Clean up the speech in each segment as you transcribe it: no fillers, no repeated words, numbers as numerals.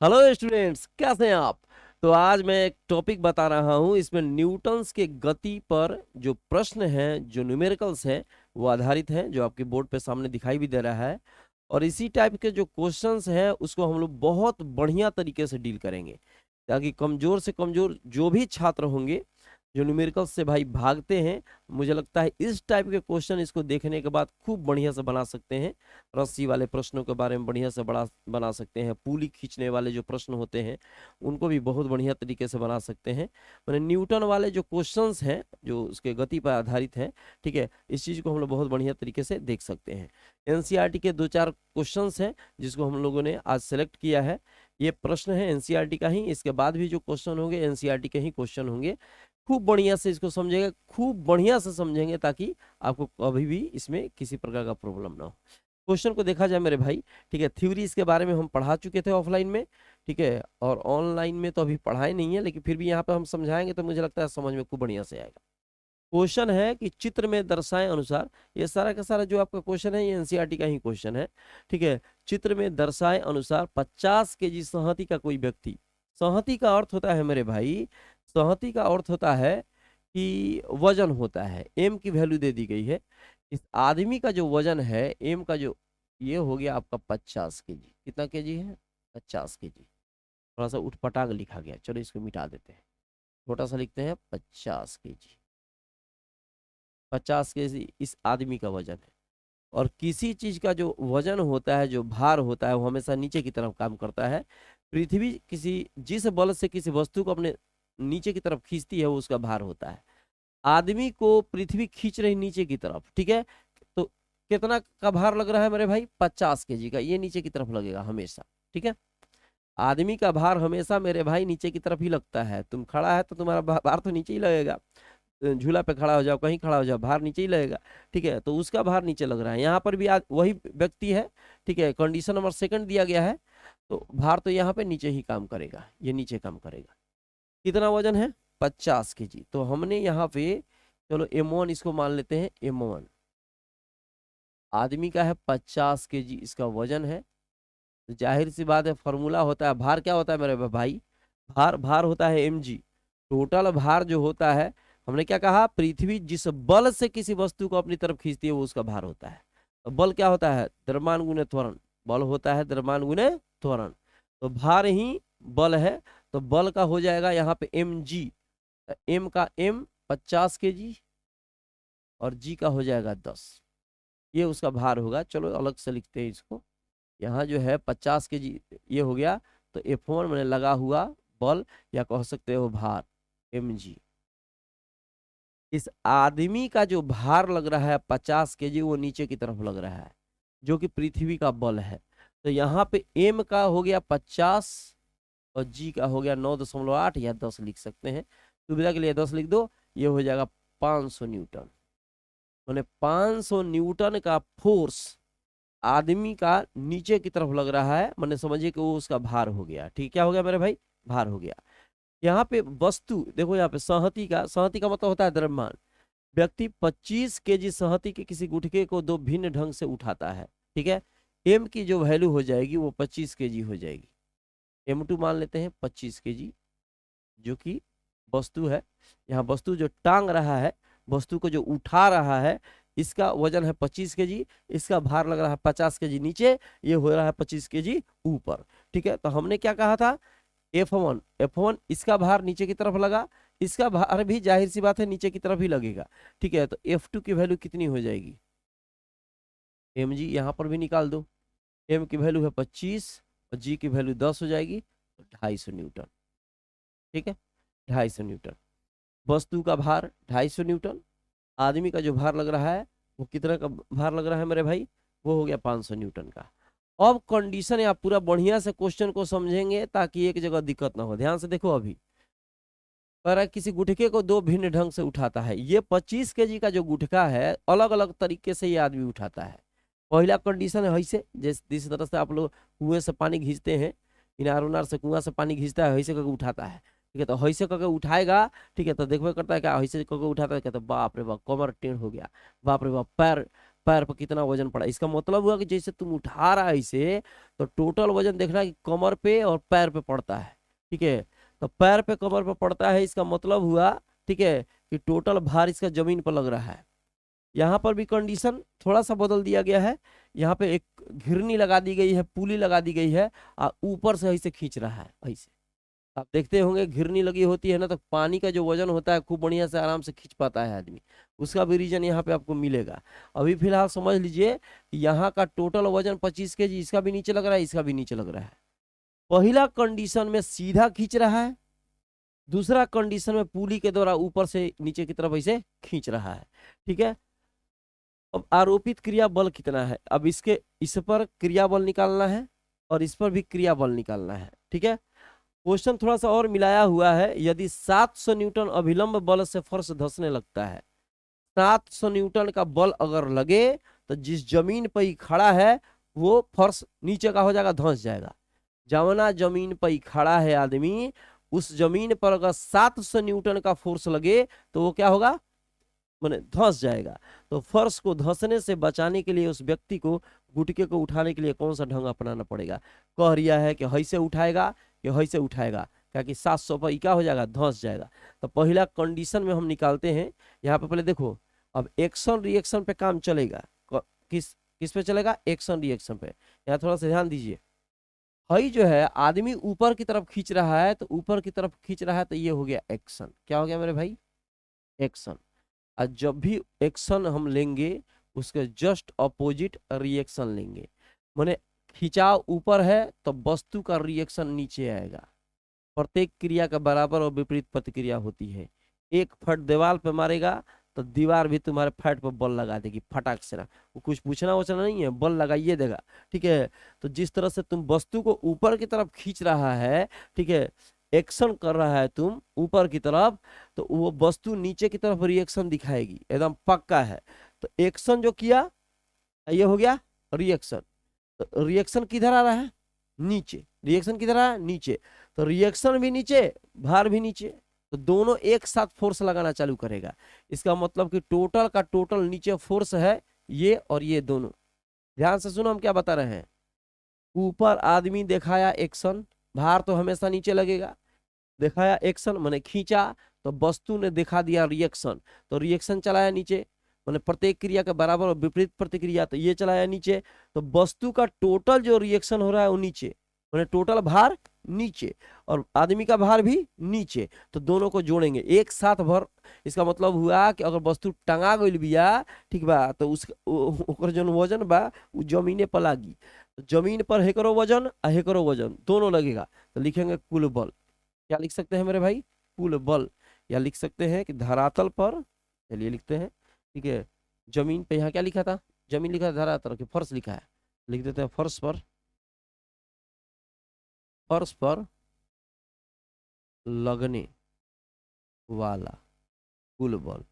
Hello students, कैसे हैं आप। तो आज मैं एक टॉपिक बता रहा हूं, इसमें न्यूटन्स के गति पर जो प्रश्न हैं, जो न्यूमेरिकल्स हैं, वो आधारित हैं, जो आपके बोर्ड पे सामने दिखाई भी दे रहा है। और इसी टाइप के जो क्वेश्चंस हैं उसको हम लोग बहुत बढ़िया तरीके से डील करेंगे, ताकि कमजोर से कमजोर जो भी छात्र होंगे जो न्यूमेरिकल्स से भाई भागते हैं, मुझे लगता है इस टाइप के क्वेश्चन इसको देखने के बाद खूब बढ़िया से बना सकते हैं। रस्सी वाले प्रश्नों के बारे में बढ़िया से बना सकते हैं। पुली खींचने वाले जो प्रश्न होते हैं उनको भी बहुत बढ़िया तरीके से बना सकते हैं। मैंने न्यूटन वाले जो क्वेश्चंस हैं जो उसके गति पर आधारित हैं, ठीक है, इस चीज को हम लोग बहुत बढ़िया तरीके से देख सकते हैं। एनसीईआरटी के 2-4 क्वेश्चंस हैं जिसको हम लोगों ने आज सेलेक्ट किया है। ये प्रश्न है एनसीईआरटी का ही, इसके बाद भी जो क्वेश्चन होंगे एनसीईआरटी के ही क्वेश्चन होंगे। खूब बढ़िया से इसको समझेंगे, खूब बढ़िया से समझेंगे, ताकि आपको कभी भी इसमें किसी प्रकार का प्रॉब्लम ना हो। क्वेश्चन को देखा जाए मेरे भाई, ठीक है, थ्योरी इसके बारे में हम पढ़ा चुके थे ऑफलाइन में, ठीक है, और ऑनलाइन में तो अभी पढ़ाए नहीं है, लेकिन फिर भी यहाँ पे हम समझाएंगे तो मुझे लगता है समझ में खूब बढ़िया से आएगा। क्वेश्चन है कि चित्र में दर्शाए अनुसार, ये सारा का सारा जो आपका क्वेश्चन है ये एनसीईआरटी का ही क्वेश्चन है, ठीक है। चित्र में दर्शाए अनुसार 50 केजी संहति का कोई व्यक्ति, संहति का अर्थ होता है मेरे भाई, संहति का अर्थ होता है कि वजन होता है, एम की वैल्यू दे दी गई है। इस आदमी का जो वजन है, एम का जो, ये हो गया आपका 50 केजी। कितना केजी है? 50 केजी। थोड़ा सा उठपटांग लिखा गया, चलो इसको मिटा देते हैं, छोटा सा लिखते हैं 50 केजी। 50 केजी इस आदमी का वजन है। और किसी चीज का जो वजन होता है, जो भार होता है, वो हमेशा नीचे की तरफ काम करता है। पृथ्वी किसी जिस बल से किसी वस्तु को अपने नीचे की तरफ खींचती है वो उसका भार होता है। आदमी को पृथ्वी खींच रही नीचे की तरफ, ठीक है, तो कितना का भार लग रहा है मेरे भाई? 50 केजी का, ये नीचे की तरफ लगेगा हमेशा, ठीक है। आदमी का भार हमेशा मेरे भाई नीचे की तरफ ही लगता है। तुम खड़ा है तो तुम्हारा भार तो नीचे ही लगेगा। झूला पे खड़ा हो जाओ, कहीं खड़ा हो जाओ, भार नीचे ही लगेगा, ठीक है। तो उसका भार नीचे लग रहा है, यहाँ पर भी आज वही व्यक्ति है, ठीक है, कंडीशन नंबर 2 दिया गया है, तो भार तो यहाँ पे नीचे ही काम करेगा, ये नीचे काम करेगा। कितना वजन है? 50 केजी। तो हमने यहाँ पे, चलो M1 इसको मान लेते हैं, M1 आदमी का है, 50 केजी इसका वजन है। तो जाहिर सी बात है, फॉर्मूला होता है, भार क्या होता है मेरे भाई? भार भार होता है mg। टोटल भार जो होता है, हमने क्या कहा, पृथ्वी जिस बल से किसी वस्तु को अपनी तरफ खींचती है वो उसका भार होता है। तो बल क्या होता है? द्रव्यमान गुने त्वरण। बल होता है द्रव्यमान गुने त्वरण। तो भार ही बल है, तो बल का हो जाएगा यहाँ पे mg। m का m 50 केजी और g का हो जाएगा 10। ये उसका भार होगा। चलो अलग से लिखते हैं इसको। यहाँ जो है 50 केजी ये हो गया, तो F1 मैंने लगा हुआ बल, या कह सकते हो भार, mg। इस आदमी का जो भार लग रहा है 50 केजी, वो नीचे की तरफ लग रहा है, जो कि पृथ्वी का बल है। तो यहाँ पे m का हो गया 50 और g का हो गया 9.8 या 10 लिख सकते हैं, सुविधा के लिए 10 लिख दो। ये हो जाएगा 500 न्यूटन। मैंने 500 न्यूटन का फोर्स आदमी का नीचे की तरफ लग रहा है, मैंने समझिए कि वो उसका भार हो गया। ठीक, क्या हो गया मेरे भाई? भार हो गया। यहाँ पे वस्तु देखो, यहाँ पे संहति का मतलब होता है द्रव्यमान। व्यक्ति 25 केजी संहति के किसी गुटके को दो भिन्न ढंग से उठाता है, ठीक है। एम की जो वैल्यू हो जाएगी वो 25 केजी हो जाएगी। M2 मान लेते हैं 25 केजी, जो कि वस्तु है। यहाँ वस्तु जो टांग रहा है, वस्तु को जो उठा रहा है, इसका वजन है 25 केजी, इसका भार लग रहा है 50 केजी नीचे, ये हो रहा है 25 केजी ऊपर, ठीक है। तो हमने क्या कहा था? F1 इसका भार नीचे की तरफ लगा, इसका भार भी जाहिर सी बात है नीचे की तरफ ही लगेगा, ठीक है। तो F2 की वैल्यू कितनी हो जाएगी? mg यहाँ पर भी निकाल दो। m की वैल्यू है 25 और g की वैल्यू 10 हो जाएगी, तो 250 न्यूटन, ठीक है, 250 न्यूटन। वस्तु का भार 250 न्यूटन, आदमी का जो भार लग रहा है वो कितना का भार लग रहा है मेरे भाई? वो हो गया 500 न्यूटन का। अब कंडीशन है, आप पूरा बढ़िया से क्वेश्चन को समझेंगे ताकि एक जगह दिक्कत ना हो। ध्यान से देखो, अभी कह रहा है किसी गुटके को दो भिन्न ढंग से उठाता है। ये 25 केजी का जो गुटका है, अलग अलग तरीके से ये आदमी उठाता है। पहला कंडीशन है ऐसे, जिस तरह से आप लोग कुएं से पानी खींचते हैं, इनार उनार से कुआं से पानी खींचता है, ऐसे करके उठाता है, ठीक है। तो ऐसे करके उठाएगा, ठीक है, तो देखो करता है क्या, ऐसे करके उठाता है, कहता बाप रे बाप कमर टेढ़ हो गया, बाप रे बाप पैर पैर पर कितना वजन पड़ा। इसका मतलब हुआ कि जैसे तुम उठा रहा है इसे, तो टोटल वजन देखना कि कमर पे और पैर पे पड़ता है। ठीक है, तो पैर पे कमर पे पड़ता है, इसका मतलब हुआ, ठीक है, कि टोटल भार इसका जमीन पर लग रहा है। यहाँ पर भी कंडीशन थोड़ा सा बदल दिया गया है। यहाँ पे एक घिरनी लगा दी गई है, पुली लगा दी गई है, और ऊपर से ऐसे खींच रहा है। ऐसे आप देखते होंगे घिरनी लगी होती है ना, तो पानी का जो वजन होता है खूब बढ़िया से आराम से खींच पाता है आदमी। उसका भी रीजन यहाँ पे आपको मिलेगा। अभी फिलहाल समझ लीजिए कि यहाँ का टोटल वजन 25 केजी, इसका भी नीचे लग रहा है, इसका भी नीचे लग रहा है। पहला कंडीशन में सीधा खींच रहा है, दूसरा कंडीशन में पुली के द्वारा ऊपर से नीचे की तरफ ऐसे खींच रहा है। ठीक है, अब आरोपित क्रिया बल कितना है, अब इस पर क्रिया बल निकालना है और इस पर भी क्रिया बल निकालना है। ठीक है, क्वेश्चन थोड़ा सा और मिलाया हुआ है। यदि 700 न्यूटन अभिलंब बल से फर्श धंसने लगता है, 700 न्यूटन का बल अगर लगे तो जिस जमीन पर ही खड़ा है वो फर्श नीचे का हो जाएगा, धंस जाएगा। जवना जमीन पर ही खड़ा है आदमी, उस जमीन पर अगर 700 न्यूटन का फोर्स लगे तो वो क्या होगा, माने धंस जाएगा। तो फर्श को धंसने से बचाने के लिए उस व्यक्ति को गुटके को उठाने के लिए कौन सा ढंग अपनाना पड़ेगा। कह रिया है कि हैसे उठाएगा कि हैसे उठाएगा, क्या कि 700 पर क्या हो जाएगा, धंस जाएगा। तो पहला कंडीशन में हम निकालते हैं। यहाँ पे पहले देखो, अब एक्शन रिएक्शन पे काम चलेगा। किस किस पे चलेगा, एक्शन रिएक्शन पे। यहाँ थोड़ा सा ध्यान दीजिए, हई जो है आदमी ऊपर की तरफ खींच रहा है, तो ऊपर की तरफ खींच रहा है, तो ये हो गया एक्शन। क्या हो गया मेरे भाई, एक्शन। और जब भी एक्शन हम लेंगे उसके जस्ट अपोजिट रिएक्शन लेंगे। माने खिंचाव ऊपर है तो वस्तु का रिएक्शन नीचे आएगा। प्रत्येक क्रिया का बराबर और विपरीत प्रतिक्रिया होती है। एक फट दीवार पे मारेगा तो दीवार भी तुम्हारे फट पर बल लगा देगी, फटाक से ना। वो कुछ पूछना वछना नहीं है, बल लगाइए देगा। ठीक है, तो जिस तरह से तुम वस्तु को ऊपर की तरफ खींच रहा है, ठीक है, एक्शन कर रहा है तुम ऊपर की तरफ, तो वो वस्तु नीचे की तरफ रिएक्शन दिखाएगी, एकदम पक्का है। तो एक्शन जो किया ये हो गया रिएक्शन। तो रिएक्शन किधर आ रहा है, नीचे। रिएक्शन किधर आ रहा है, नीचे। तो रिएक्शन भी नीचे, भार भी नीचे, तो दोनों एक साथ फोर्स लगाना चालू करेगा। इसका मतलब कि टोटल का टोटल नीचे फोर्स है ये और ये दोनों। ध्यान से सुनो हम क्या बता रहे हैं। ऊपर आदमी दिखाया एक्शन, भार तो हमेशा नीचे लगेगा। दिखाया एक्शन माने खींचा, तो वस्तु ने दिखा दिया रिएक्शन, तो रिएक्शन चलाया नीचे। माने प्रत्येक क्रिया के बराबर और विपरीत प्रतिक्रिया, तो ये चलाया नीचे। तो वस्तु का टोटल जो रिएक्शन हो रहा है वो नीचे, माने टोटल भार नीचे और आदमी का भार भी नीचे। तो दोनों को जोड़ेंगे एक साथ भर। इसका मतलब हुआ कि अगर वस्तु टंगा गई बिया, ठीक बा, तो ओकर जो वजन बा वो जमीने पर लागी। तो जमीन पर हेकरो वजन और हेकरो वजन दोनों लगेगा, तो लिखेंगे कुल बल। क्या लिख सकते हैं मेरे भाई, कुल बल। या लिख सकते हैं कि धरातल पर, चलिए लिखते हैं, ठीक है, जमीन पे, यहाँ क्या लिखा था, जमीन लिखा था, धरातल के फर्श लिखा है, लिख देते हैं फर्श पर, फर्श पर लगने वाला कुल बल,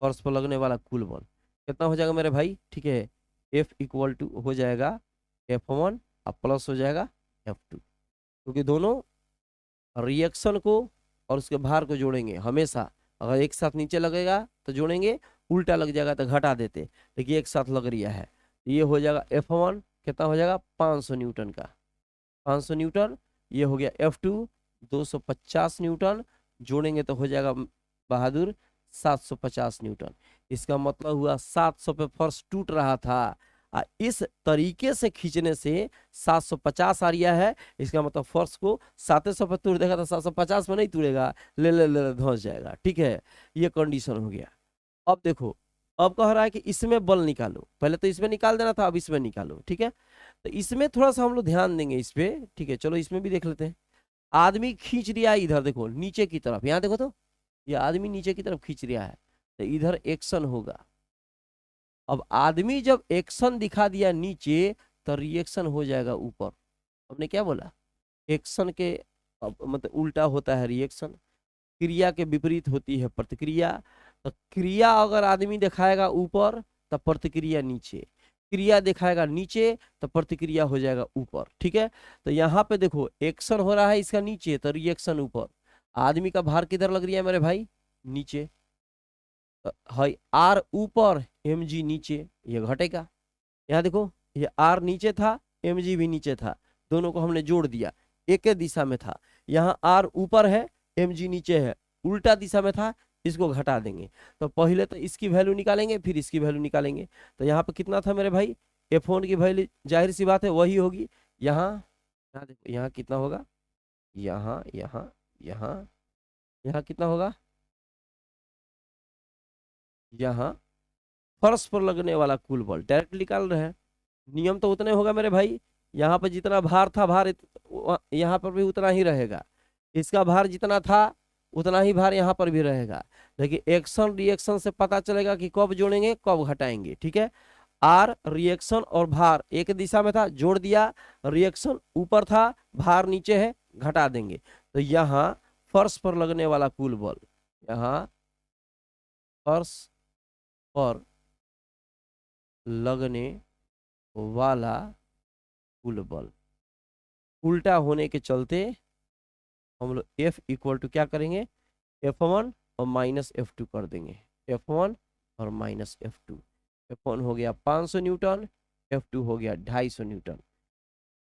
फर्श पर लगने वाला कुल बल कितना हो जाएगा मेरे भाई। ठीक है, F इक्वल टू हो जाएगा F1 और प्लस हो जाएगा F2, क्योंकि दोनों रिएक्शन को और उसके भार को जोड़ेंगे हमेशा। अगर एक साथ नीचे लगेगा तो जोड़ेंगे, उल्टा लग जाएगा तो घटा देते। देखिए एक साथ लग रहा है, ये हो जाएगा F1 कितना हो जाएगा 500 न्यूटन का, 500 न्यूटन। ये हो गया F2 250 न्यूटन, जोड़ेंगे तो हो जाएगा बहादुर 750 न्यूटन। इसका मतलब हुआ 700 पे फर्श टूट रहा था, इस तरीके से खींचने से 750 आ रहा है। इसका मतलब फर्श को 700 पे तोड़ देगा तो 750 में नहीं तोड़ेगा, ले ले ले धंस जाएगा। ठीक है, ये कंडीशन हो गया। अब देखो, अब कह रहा है कि इसमें बल निकालो, पहले तो इसमें निकाल देना था, अब इसमें निकालो। ठीक है, तो इसमें थोड़ा सा हम लोग ध्यान देंगे इस पे। ठीक है, चलो इसमें भी देख लेते हैं। आदमी खींच रिया इधर, देखो नीचे की तरफ, यहाँ देखो तो ये आदमी नीचे की तरफ खींच रिया है, तो इधर एक्शन होगा। अब आदमी जब एक्शन दिखा दिया नीचे, तो रिएक्शन हो जाएगा ऊपर। हमने क्या बोला, एक्शन के मतलब उल्टा होता है रिएक्शन, क्रिया के विपरीत होती है प्रतिक्रिया। तो क्रिया अगर आदमी दिखाएगा ऊपर तो प्रतिक्रिया नीचे, क्रिया दिखाएगा नीचे तो प्रतिक्रिया हो जाएगा ऊपर। ठीक है, तो यहाँ पे देखो एक्शन हो रहा है इसका नीचे, तो रिएक्शन ऊपर। आदमी का भार किधर लग रहा है मेरे भाई, नीचे। है आर ऊपर mg नीचे, ये घटेगा। यहाँ देखो ये आर नीचे था, mg भी नीचे था, दोनों को हमने जोड़ दिया, एक ही दिशा में था। यहाँ आर ऊपर है, mg नीचे है, उल्टा दिशा में था, इसको घटा देंगे। तो पहले तो इसकी वैल्यू निकालेंगे, फिर इसकी वैल्यू निकालेंगे। तो यहाँ पे कितना था मेरे भाई, f1 की वैल्यू जाहिर सी बात है वही होगी। यहाँ यहाँ देखो यहाँ कितना होगा, यहाँ यहाँ यहाँ यहाँ कितना होगा, यहाँ फर्श पर लगने वाला कुल बल डायरेक्ट निकाल रहे हैं। नियम तो उतने होगा मेरे भाई, यहाँ पर जितना भार था भार यहाँ पर भी उतना ही रहेगा, इसका भार जितना था उतना ही भार यहाँ पर भी रहेगा। लेकिन एक्शन रिएक्शन से पता चलेगा कि कब जोड़ेंगे कब घटाएंगे। ठीक है, आर रिएक्शन और भार एक दिशा में था, जोड़ दिया, रिएक्शन ऊपर था, भार नीचे है, घटा देंगे। तो यहाँ फर्श पर लगने वाला कुल बल, यहाँ फर्श पर लगने वाला कुल बल उल्टा होने के चलते हम लोग F इक्वल टू क्या करेंगे, F1 और माइनस F2 कर देंगे, F1 और माइनस F2। F1 हो गया 500 न्यूटन, F2 हो गया 250 न्यूटन।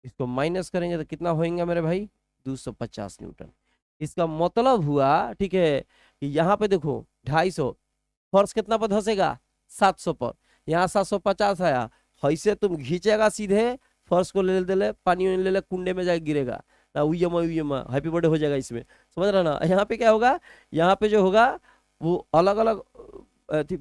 इसको माइनस करेंगे तो कितना होएगा मेरे भाई, 250 न्यूटन। इसका मतलब हुआ, ठीक है, कि यहाँ पे देखो 250, फर्श कितना पर धंसेगा, 700 पर, यहाँ 750 आया, ऐसे तुम घींचेगा सीधे फर्श को, ले ले पानी में ले ले, कुंडे में जाके गिरेगा ना, उयमा हैप्पी बर्थडे हो जाएगा इसमें, समझ रहा ना। यहाँ पे क्या होगा, यहाँ पे जो होगा वो अलग अलग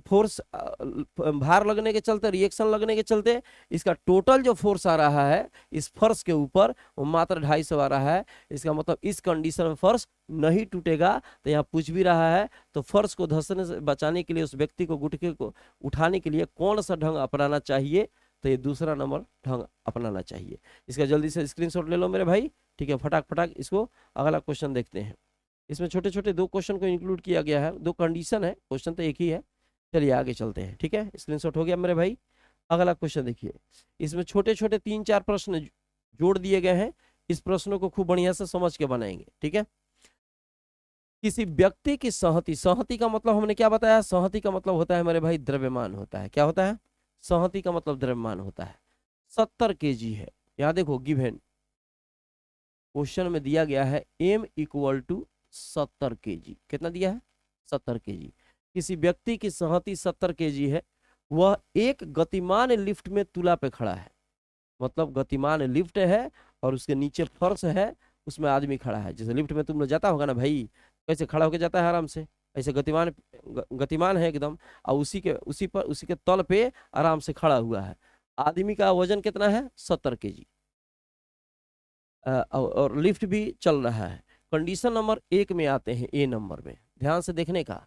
फोर्स, भार लगने के चलते, रिएक्शन लगने के चलते इसका टोटल जो फोर्स आ रहा है इस फर्श के ऊपर वो मात्र 250 आ रहा है। इसका मतलब इस कंडीशन में फर्श नहीं टूटेगा। तो यहाँ पूछ भी रहा है तो फर्श को धंसने से बचाने के लिए उस व्यक्ति को गुटके को उठाने के लिए कौन सा ढंग अपनाना चाहिए, तो ये दूसरा नंबर ढंग अपनाना चाहिए। इसका जल्दी से स्क्रीनशॉट ले लो मेरे भाई, ठीक है, फटाक फटाक इसको अगला क्वेश्चन देखते हैं। इसमें छोटे छोटे 2 क्वेश्चन को इंक्लूड किया गया है, 2 कंडीशन है, क्वेश्चन तो एक ही है। चलिए आगे चलते हैं, ठीक है, स्क्रीनशॉट हो गया मेरे भाई। अगला क्वेश्चन देखिए, इसमें छोटे छोटे 3-4 प्रश्न जोड़ दिए गए हैं। इस प्रश्नों को खूब बढ़िया से समझ के बनाएंगे, ठीक है। किसी व्यक्ति की संहति, संहति का मतलब हमने क्या बताया, संहति का मतलब होता है मेरे भाई द्रव्यमान होता है। क्या होता है, संहति का मतलब द्रव्यमान होता है। 70 kg है, यहाँ देखो गिवन क्वेश्चन में दिया गया है m इक्वल टू 70 kg। कितना दिया है, 70 kg। किसी व्यक्ति की संहति 70 kg है, वह एक गतिमान लिफ्ट में तुला पे खड़ा है। मतलब गतिमान लिफ्ट है और उसके नीचे फर्श है, उसमें आदमी खड़ा है। जैसे लिफ्ट में तुम लोग जाता होगा ना भाई, कैसे खड़ा होकर जाता है आराम से, ऐसे गतिमान है एकदम, और उसी के तल पे आराम से खड़ा हुआ है। आदमी का वजन कितना है, 70 kg, और लिफ्ट भी चल रहा है। कंडीशन नंबर 1 में आते हैं, ए नंबर में ध्यान से देखने का।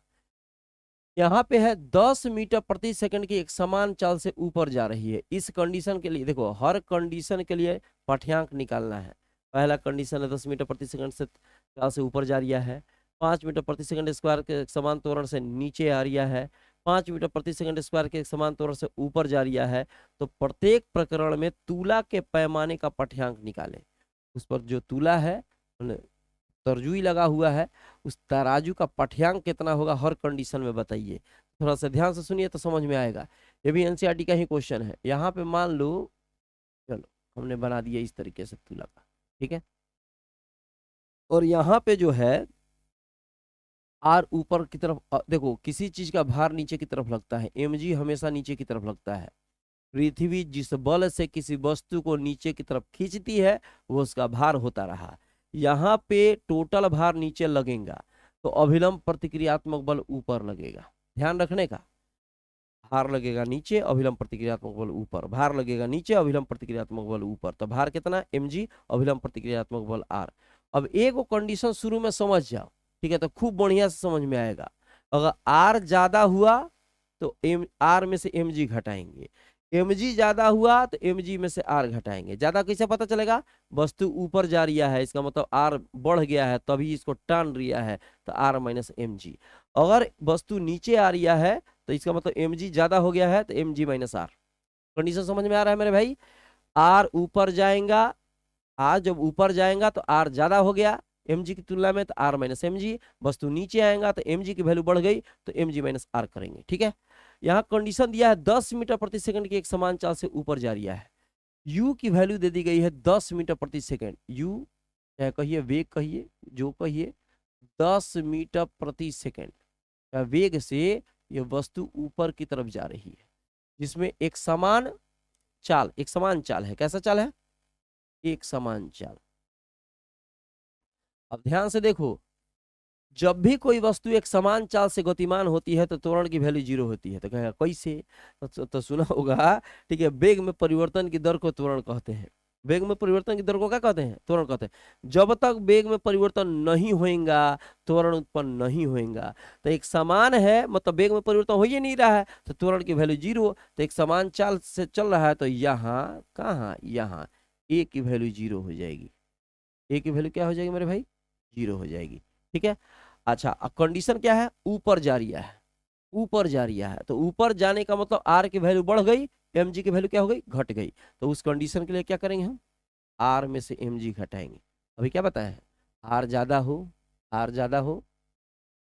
यहाँ पे है 10 मीटर प्रति सेकंड की एक समान चाल से ऊपर जा रही है। इस कंडीशन के लिए देखो, हर कंडीशन के लिए पाठ्यांक निकालना है। पहला कंडीशन है 10 मीटर प्रति सेकंड से चाल से ऊपर जा रहा है, 5 मीटर प्रति सेकंड स्क्वायर के समान त्वरण से नीचे आ रहा है, 5 मीटर प्रति सेकंड स्क्वायर के समान त्वरण से ऊपर जा रहा है। तो प्रत्येक प्रकरण में तुला के पैमाने का पाठ्यांक निकाले। उस पर जो तुला है, तरजुई लगा हुआ है, उस तराजू का पाठ्यांक कितना होगा हर कंडीशन में बताइए। थोड़ा सा ध्यान से सुनिए तो समझ में आएगा। ये भी एनसीईआरटी का ही क्वेश्चन है। यहाँ पे मान लो, चलो हमने बना दिया इस तरीके से तुला का, ठीक है। और यहाँ पे जो है आर ऊपर की तरफ, देखो किसी चीज का भार नीचे की तरफ लगता है, mg हमेशा नीचे की तरफ लगता है। पृथ्वी जिस बल से किसी वस्तु को नीचे की तरफ खींचती है वो उसका भार होता रहा। यहाँ पे टोटल भार नीचे लगेगा तो अभिलंब प्रतिक्रियात्मक बल ऊपर लगेगा। ध्यान रखने का, भार लगेगा नीचे, अभिलंब प्रतिक्रियात्मक बल ऊपर, भार लगेगा नीचे, अभिलंब प्रतिक्रियात्मक बल ऊपर। तो भार कितना, mg, अभिलंब प्रतिक्रियात्मक बल r। अब एक कंडीशन शुरू में समझ जाओ, ठीक है, तो खूब बढ़िया से समझ में आएगा। अगर r ज्यादा हुआ तो r में से mg घटाएंगे, mg ज्यादा हुआ तो mg में से r घटाएंगे। ज्यादा कैसे पता चलेगा, वस्तु ऊपर जा रहा है, इसका मतलब r बढ़ गया है तभी इसको टान रहा है, तो r माइनस mg। अगर वस्तु नीचे आ रहा है तो इसका मतलब mg ज्यादा हो गया है तो mg माइनस r। कंडीशन समझ में आ रहा है मेरे भाई। r ऊपर जाएगा, r जब ऊपर जाएगा तो r ज्यादा हो गया, एम की तुलना में, तो आर माइनस एम जी। वस्तु नीचे आएगा तो एम की वैल्यू बढ़ गई तो एम माइनस आर करेंगे, ठीक है। यहाँ कंडीशन दिया है 10 मीटर प्रति सेकंड की एक समान चाल से ऊपर जा रहा है। u की वैल्यू दे दी गई है 10 मीटर प्रति सेकंड। u चाहे कहिए वेग, कहिए जो कहिए, 10 मीटर प्रति सेकंड का वेग से ये वस्तु ऊपर की तरफ जा रही है, जिसमें एक समान चाल है। कैसा चाल है? एक समान चाल। अब ध्यान से देखो, जब भी कोई वस्तु एक समान चाल से गतिमान होती है तो त्वरण की वैल्यू 0 होती है। तो कहेगा कैसे? तो सुना होगा, ठीक है। वेग में परिवर्तन की दर को त्वरण कहते हैं। वेग में परिवर्तन की दर को क्या कहते हैं? त्वरण कहते हैं। जब तक वेग में परिवर्तन नहीं होएगा, त्वरण उत्पन्न नहीं होएगा। तो एक समान है, मतलब वेग में परिवर्तन हो ही नहीं रहा है, तो त्वरण की वैल्यू 0। तो एक समान चाल से चल रहा है, तो यहाँ कहाँ, यहाँ ए की वैल्यू 0 हो जाएगी। ए की वैल्यू क्या हो जाएगी मेरे भाई? 0 हो जाएगी, ठीक है। अच्छा, कंडीशन क्या है? ऊपर जा रहा है, ऊपर जा रहा है। तो ऊपर जाने का मतलब आर की वैल्यू बढ़ गई, एम जी की वैल्यू क्या हो गई? घट गई। तो उस कंडीशन के लिए क्या करेंगे हम? आर में से एम जी घटाएंगे। अभी क्या बताया? आर ज्यादा हो, आर ज्यादा हो,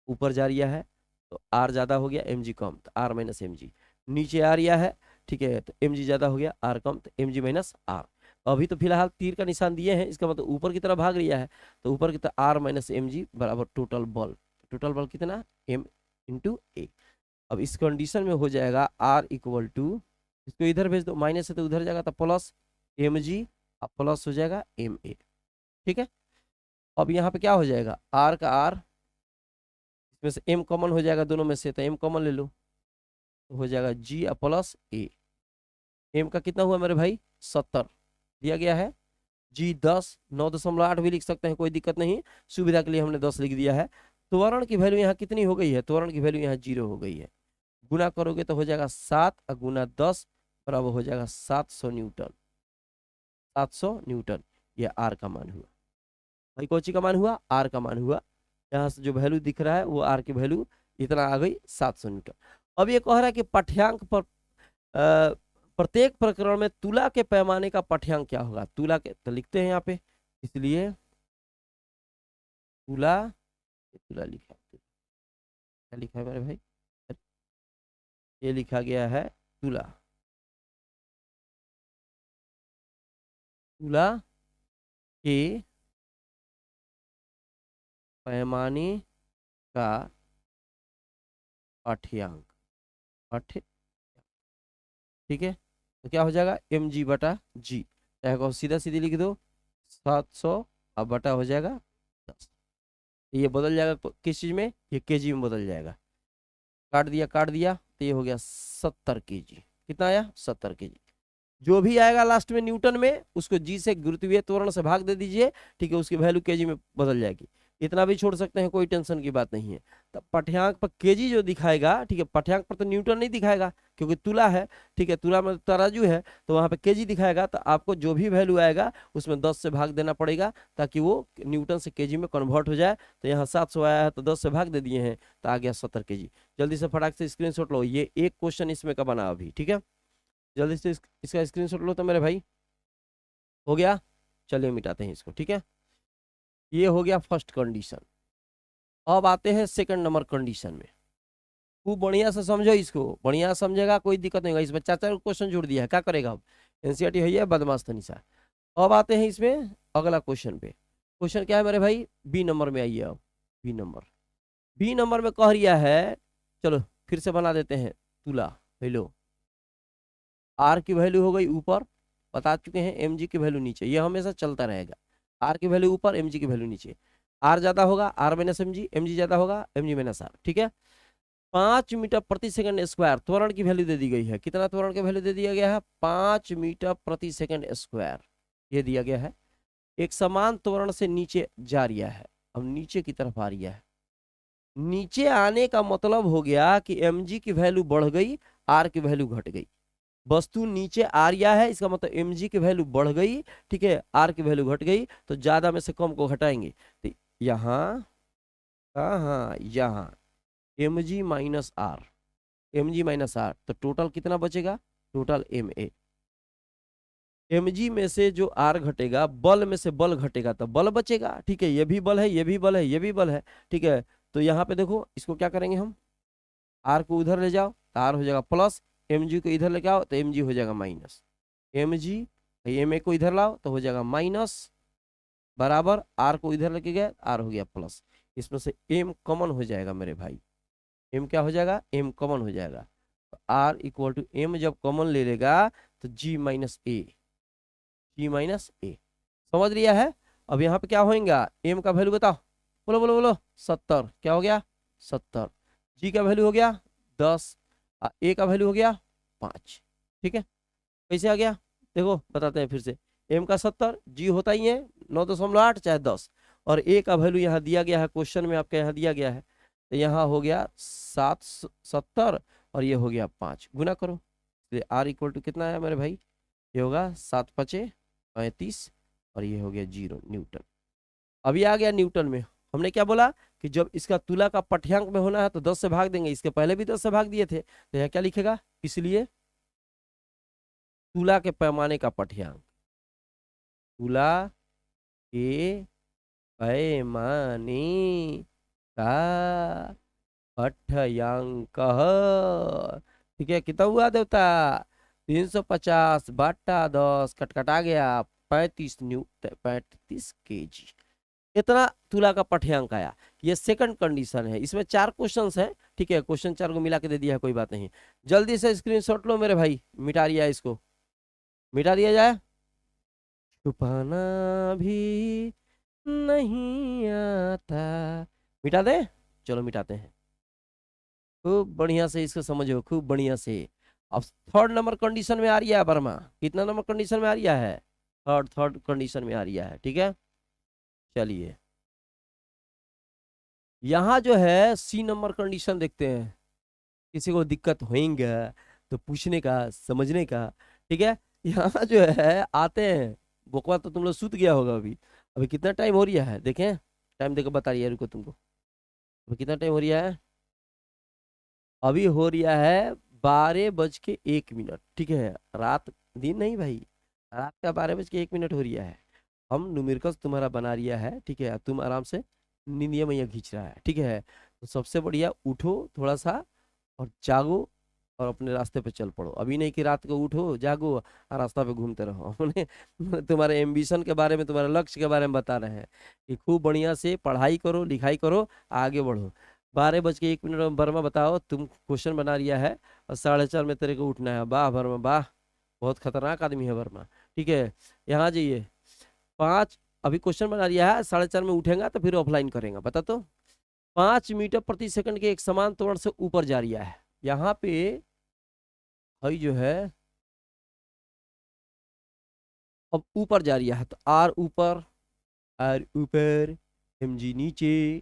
ऊपर जा रहा है तो आर ज्यादा हो गया, एम जी कम, तो आर माइनस एम जी। नीचे आ रहा है, ठीक है, तो एम जी ज्यादा हो गया, आर कम, तो एम जी माइनस आर। अभी तो फिलहाल तीर का निशान दिए हैं, इसका मतलब ऊपर की तरफ भाग रहा है। तो ऊपर की तरफ आर माइनस एम जी बराबर टोटल बल। टोटल बल कितना? एम इंटू ए। अब इस कंडीशन में हो जाएगा आर इक्वल टू, इसको इधर भेज दो, माइनस से तो उधर जाएगा, तो प्लस एम जी और प्लस हो जाएगा एम ए, ठीक है। अब यहाँ पे क्या हो जाएगा? आर का आर, इसमें से एम कॉमन हो जाएगा दोनों में से, तो एम कॉमन ले लो, तो हो जाएगा जी प्लस ए। एम का कितना हुआ मेरे भाई? 70 दिया गया है। जी 10, 9.8 भी लिख सकते हैं, कोई दिक्कत नहीं, सुविधा के लिए हमने 10 लिख दिया है। त्वरण की वैल्यू यहाँ कितनी हो गई है? त्वरण की वैल्यू यहाँ 0 हो गई है। गुना करोगे तो हो जाएगा 7 और गुना 10 बराबर हो जाएगा 700 न्यूटन। 700 न्यूटन, ये आर का मान हुआ भाई। कौची का मान हुआ? आर का मान हुआ। यहाँ से जो वैल्यू दिख रहा है वो आर की वैल्यू इतना आ गई, 700 न्यूटन। अब ये कह रहा है कि पाठ्यांक पर प्रत्येक प्रकरण में तुला के पैमाने का पाठ्यांक क्या होगा? तुला के तो लिखते हैं यहाँ पे, इसलिए तुला, तुला लिखा, क्या लिखा है मेरे भाई? ये लिखा गया है तुला। तुला के पैमाने का पाठ्यांक, पाठ्य, ठीक है। तो क्या हो जाएगा? एम जी बटा जी, चाहे सीधा सीधी लिख दो, 700 अब बटा हो जाएगा 10। ये बदल जाएगा किस चीज में? ये केजी में बदल जाएगा। काट दिया तो ये हो गया 70 केजी। कितना आया? 70 केजी। जो भी आएगा लास्ट में न्यूटन में, उसको जी से गुरुत्वीय त्वरण से भाग दे दीजिए, ठीक है, उसकी वैल्यू केजी में बदल जाएगी। इतना भी छोड़ सकते हैं, कोई टेंशन की बात नहीं है। तो पाठ्यांक पर केजी जो दिखाएगा, ठीक है, पाठ्यांक पर तो न्यूटन नहीं दिखाएगा क्योंकि तुला है, ठीक है, तुला में तराजू है, तो वहां पे केजी दिखाएगा। तो आपको जो भी वैल्यू आएगा उसमें 10 से भाग देना पड़ेगा, ताकि वो न्यूटन से केजी में कन्वर्ट हो जाए। तो यहाँ 700 आया है तो 10 से भाग दे दिए हैं, तो आ गया 70 केजी। जल्दी से फटाक से स्क्रीनशॉट लो, ये एक क्वेश्चन इसमें का बना अभी, ठीक है। जल्दी से इसका स्क्रीनशॉट लो तो मेरे भाई। हो गया? चलिए मिटाते हैं इसको, ठीक है। ये हो गया फर्स्ट कंडीशन। अब आते हैं सेकंड नंबर कंडीशन में। खूब बढ़िया से समझो इसको, बढ़िया समझेगा कोई दिक्कत नहीं होगा। इसमें 4 क्वेश्चन जोड़ दिया है, क्या करेगा अब? एनसीईआरटी है ये बदमाश तनिषा। अब आते हैं इसमें अगला क्वेश्चन पे। क्वेश्चन क्या है मेरे भाई? बी नंबर में आइए। अब बी नंबर में कह रिया है, चलो फिर से बना देते हैं तुला। हेलो, आर की वैल्यू हो गई ऊपर, बता चुके हैं, एम जी की वैल्यू नीचे, ये हमेशा चलता रहेगा। आर की वैल्यू ऊपर, एम जी की वैल्यू नीचे। आर ज्यादा होगा, आर माइनस एम जी ज्यादा होगा, एम जी माइनस आर, ठीक है। 5 मीटर प्रति सेकंड स्क्वायर त्वरण की वैल्यू दे दी गई है। कितना त्वरण की वैल्यू दे दिया गया है? 5 मीटर प्रति सेकंड स्क्वायर, ये दिया गया है। एक समान त्वरण से नीचे जा रहा है, अब नीचे की तरफ आ रहा है। नीचे आने का मतलब हो गया कि एम जी की वैल्यू बढ़ गई, आर की वैल्यू घट गई। वस्तु नीचे आ रहा है, इसका मतलब एम जी की वैल्यू बढ़ गई, ठीक है, आर की वैल्यू घट गई। तो ज्यादा में से कम को घटाएंगे, तो यहाँ, हाँ यहाँ M G minus R, M G minus R, तो टोटल कितना बचेगा? Total M A. mg में से जो r घटेगा, बल में से बल घटेगा तो बल बचेगा, ठीक है। ये भी बल है, ये भी बल है, ये भी बल है, ठीक है। तो यहाँ पे देखो इसको क्या करेंगे हम, r को उधर ले जाओ तो r हो जाएगा प्लस, mg को इधर लेके आओ तो mg हो जाएगा माइनस, mg ma को इधर लाओ तो हो जाएगा माइनस, बराबर r को इधर लेके गए r हो गया प्लस। इसमें से m कॉमन हो जाएगा मेरे भाई, m क्या हो जाएगा, m कॉमन हो जाएगा। तो r इक्वल टू m जब कॉमन ले लेगा तो g माइनस ए, g माइनस ए, समझ लिया है। अब यहाँ पे क्या होगा, m का वैल्यू बताओ, बोलो बोलो बोलो, 70, क्या हो गया 70, g का वैल्यू हो गया 10, a का वैल्यू हो गया 5, ठीक है। कैसे आ गया देखो बताते हैं फिर से, m का 70, g होता ही है 9.8 चाहे 10, और a का वैल्यू यहाँ दिया गया है, क्वेश्चन में आपके यहाँ दिया गया है, तो यहाँ हो गया 770 और ये हो गया 5, गुना करो, इसलिए r इक्वल टू कितना आया मेरे भाई, ये होगा 7 5 35 और ये हो गया 0 न्यूटन। अभी आ गया न्यूटन में, हमने क्या बोला कि जब इसका तुला का पठ्यांक में होना है तो 10 से भाग देंगे, इसके पहले भी 10 से भाग दिए थे, तो यह क्या लिखेगा, इसलिए तुला के पैमाने का पठ्यांक, तुला के पैमाने का पठ्यांक, ठीक है। कितना हुआ देवता, 350 बटा 10 कटकटा गया 35 kg, इतना तुला का पठ्यांक आया। ये सेकंड कंडीशन है, इसमें 4 क्वेश्चंस हैं, ठीक है। क्वेश्चन 4 को मिला के दे दिया है, कोई बात नहीं। जल्दी से स्क्रीनशॉट लो मेरे भाई, मिटा दिया इसको, मिटा दिया जाए। छुपाना भी नहीं आता, मिटा दे, चलो मिटाते हैं। खूब बढ़िया से इसको समझो, खूब बढ़िया से। अब थर्ड नंबर कंडीशन में आ रही है वर्मा, कितना नंबर कंडीशन में आ रही है, थर्ड कंडीशन में आ रही है, ठीक है। चलिए यहाँ जो है सी नंबर कंडीशन देखते हैं, किसी को दिक्कत होएंगे तो पूछने का, समझने का, ठीक है। यहाँ जो है आते हैं, बोकवा तो तुम लोग सूत गया होगा अभी, अभी कितना टाइम हो रहा है देखें, टाइम देखो बता रही है, रुको तुमको, अभी कितना टाइम हो रहा है, अभी हो रहा है 12:01, ठीक है। रात दिन नहीं भाई, रात का 12:01 हो रहा है। हम न्यूमेरिकल्स तुम्हारा बना रिया है, ठीक है, तुम आराम से नींदिया मैया खींच रहा है, ठीक है। तो सबसे बढ़िया उठो थोड़ा सा और जागो और अपने रास्ते पे चल पड़ो, अभी नहीं कि रात को उठो जागो और रास्ता पे घूमते रहो। हमने तुम्हारे एम्बिशन के बारे में, तुम्हारे लक्ष्य के बारे में बता रहे हैं कि खूब बढ़िया से पढ़ाई करो, लिखाई करो, आगे बढ़ो। 12:01 वर्मा बताओ, तुम क्वेश्चन बना रिया है और 4:30 में तेरे को उठना है, वाह वर्मा वाह, बहुत खतरनाक आदमी है वर्मा, ठीक है। यहाँ जाइए 5, अभी क्वेश्चन बना रिया है, 4:30 में उठेगा तो फिर ऑफलाइन करेगा, बता तो 5 मीटर प्रति सेकंड के एक समान त्वरण से ऊपर जा रिया है। यहाँ पे हई जो है अब ऊपर जा रिया है, तो आर ऊपर, mg नीचे,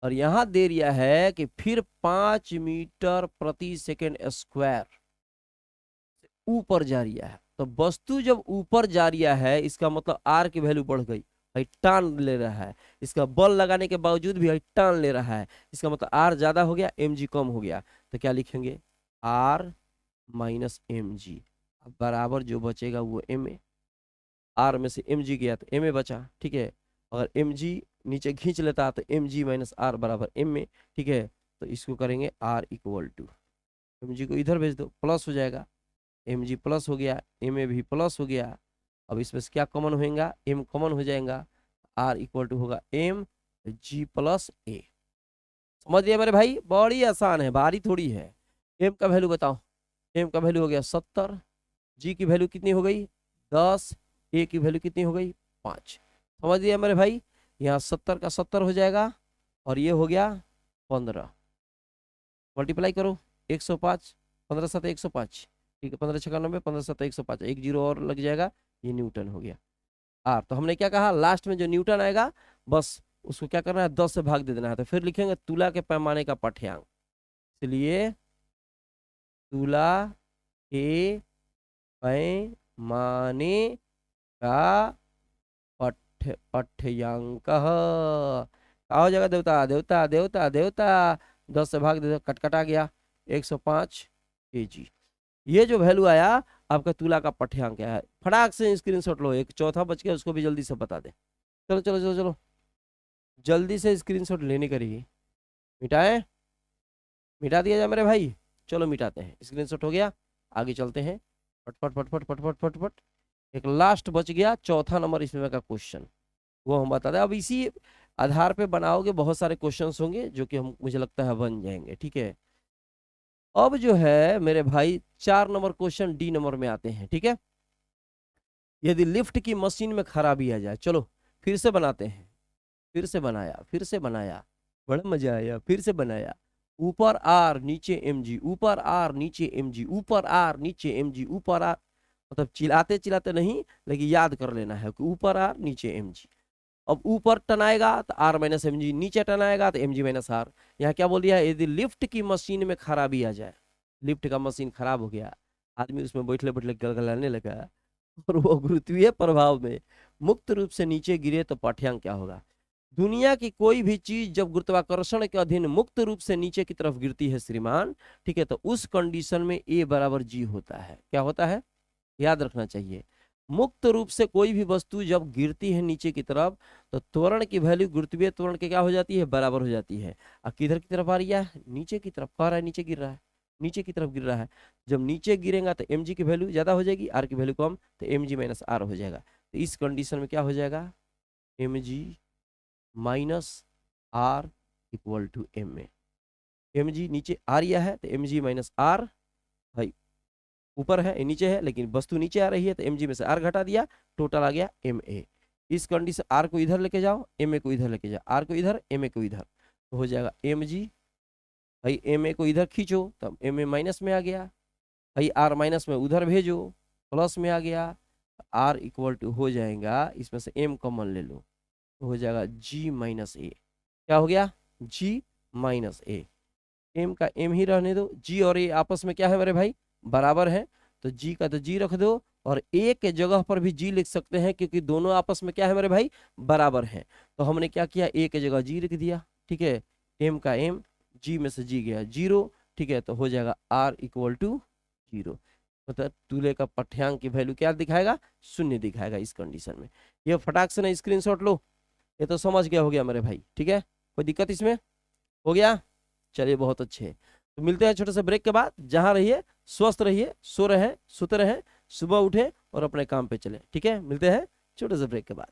और यहाँ दे रिया है कि फिर 5 मीटर प्रति सेकंड स्क्वायर ऊपर जा रिया है। तो वस्तु जब ऊपर जा रिया है इसका मतलब आर की वैल्यू बढ़ गई, भाई टान ले रहा है, इसका बल लगाने के बावजूद भी टान ले रहा है, इसका मतलब आर ज्यादा हो गया, mg कम हो गया। तो क्या लिखेंगे, आर माइनस mg, बराबर जो बचेगा वो ma, आर में से mg गया तो ma बचा, ठीक है। अगर mg नीचे खींच लेता तो mg माइनस आर बराबर ma, ठीक है। तो इसको करेंगे r इक्वल टू, mg को इधर भेज दो, प्लस हो जाएगा, mg प्लस हो गया, ma भी प्लस हो गया। अब इसमें से क्या कॉमन होएगा, m कॉमन हो जाएगा, r इक्वल टू होगा mg प्लस a। समझ लिया मेरे भाई, बड़ी आसान है, भारी थोड़ी है। m का वैल्यू बताओ, m का वैल्यू हो गया 70, g की वैल्यू कितनी हो गई 10, a की वैल्यू कितनी हो गई 5। समझ लिया मेरे भाई, यहाँ 70 का 70 हो जाएगा और ये हो गया 15, मल्टीप्लाई करो 105, 15 7 105, ठीक है, 15 6 90, 15 7 105, एक जीरो और लग जाएगा, ये न्यूटन हो गया आर। तो हमने क्या कहा, लास्ट में जो न्यूटन आएगा बस उसको क्या करना है 10 से भाग दे देना है, तो फिर लिखेंगे तुला के पैमाने का पठ्यांक, इसलिए तुला के पैमाने का पठ्यांक क्या हो जाएगा देवता, देवता देवता देवता 10 से भाग दे, कटकटा गया 105 kg। ये जो वैल्यू आया आपका तुला का पाठ्यांक क्या है। फटाक से स्क्रीनशॉट लो, एक चौथा बच गया, उसको भी जल्दी से बता दे। चलो चलो चलो चलो, जल्दी से स्क्रीनशॉट लेने करिए। मिटाए, मिटा दिया जाए मेरे भाई। चलो मिटाते हैं, स्क्रीनशॉट हो गया, आगे चलते हैं। फटफट फटफट फटफट फटफट। एक लास्ट बच गया, चौथा नंबर इसमें का क्वेश्चन, वो हम बता दें। अब इसी आधार पे बनाओगे, बहुत सारे क्वेश्चंस होंगे जो कि हम, मुझे लगता है, बन जाएंगे। ठीक है, अब जो है मेरे भाई 4 नंबर क्वेश्चन डी नंबर में आते हैं। ठीक है, यदि लिफ्ट की मशीन में खराबी आ जाए, चलो फिर से बनाते हैं। फिर से बनाया, फिर से बनाया, बड़ा मजा आया, फिर से बनाया। ऊपर आर नीचे एम जी, ऊपर आर नीचे एम जी, ऊपर आर नीचे एम जी, ऊपर आर, मतलब चिल्लाते चिल्लाते नहीं, लेकिन याद कर लेना है कि ऊपर आर नीचे एम जी। अब ऊपर टनाएगा तो आर माइनस एम जी, नीचे टनाएगा तो एम जी माइनस आर। यहाँ क्या बोल दिया है, यदि लिफ्ट की मशीन में खराबी आ जाए, लिफ्ट का मशीन खराब हो गया, आदमी उसमें बैठले बैठले गलगलाने लगा और वो गुरुत्वीय प्रभाव में मुक्त रूप से नीचे गिरे, तो पाठ्यांक क्या होगा। दुनिया की कोई भी चीज जब गुरुत्वाकर्षण के अधीन मुक्त रूप से नीचे की तरफ गिरती है श्रीमान, ठीक है, तो उस कंडीशन में ए बराबर जी होता है। क्या होता है, याद रखना चाहिए। मुक्त रूप से कोई भी वस्तु जब गिरती है नीचे की तरफ, तो त्वरण की वैल्यू गुरुत्वीय त्वरण के क्या हो जाती है, बराबर हो जाती है। और किधर की तरफ आ रही है, नीचे की तरफ। कह रहा है नीचे गिर रहा है, नीचे की तरफ गिर रहा है। जब नीचे गिरेगा तो एम जी की वैल्यू ज्यादा हो जाएगी, आर की वैल्यू कम, तो एम जी माइनस आर हो जाएगा। तो इस कंडीशन में क्या हो जाएगा, M G minus R equal to M A. M G नीचे आ रहा है तो एम जी माइनस आर, भाई ऊपर है ये नीचे है, लेकिन वस्तु नीचे आ रही है तो एम जी में से आर घटा दिया, टोटल आ गया एम ए। इस कंडीशन आर को इधर लेके जाओ, एम ए को इधर लेके जाओ, आर को इधर, एम ए को इधर, तो हो जाएगा एम जी। भाई एम ए को इधर खींचो तब एम ए माइनस में आ गया, भाई आर माइनस में उधर भेजो, प्लस में आ गया। आर इक्वल टू हो जाएगा, इसमें से एम कॉमन ले लो, तो हो जाएगा जी माइनस ए। क्या हो गया, जी माइनस ए। एम का एम ही रहने दो, जी और ए आपस में क्या है मेरे भाई, बराबर है, तो जी का तो जी रख दो, और ए के जगह पर भी जी लिख सकते हैं, क्योंकि दोनों आपस में क्या है मेरे भाई, बराबर है। तो हमने क्या किया, ए के जगह जी लिख दिया। ठीक है, एम का एम, जी में से जी गया जीरो। ठीक है, तो हो जाएगा आर इक्वल टू जीरो, मतलब तुले का पाठ्यांक की वैल्यू क्या दिखाएगा, शून्य दिखाएगा इस कंडीशन में। ये फटाक से ना स्क्रीनशॉट लो, ये तो समझ गया हो गया मेरे भाई। ठीक है, कोई दिक्कत इसमें, हो गया, चलिए बहुत अच्छे। तो मिलते हैं छोटे से ब्रेक के बाद। जहां रहिए स्वस्थ रहिए, सो रहे, सुते रहे, सुबह उठे और अपने काम पे चले। ठीक है, मिलते हैं छोटे से ब्रेक के बाद।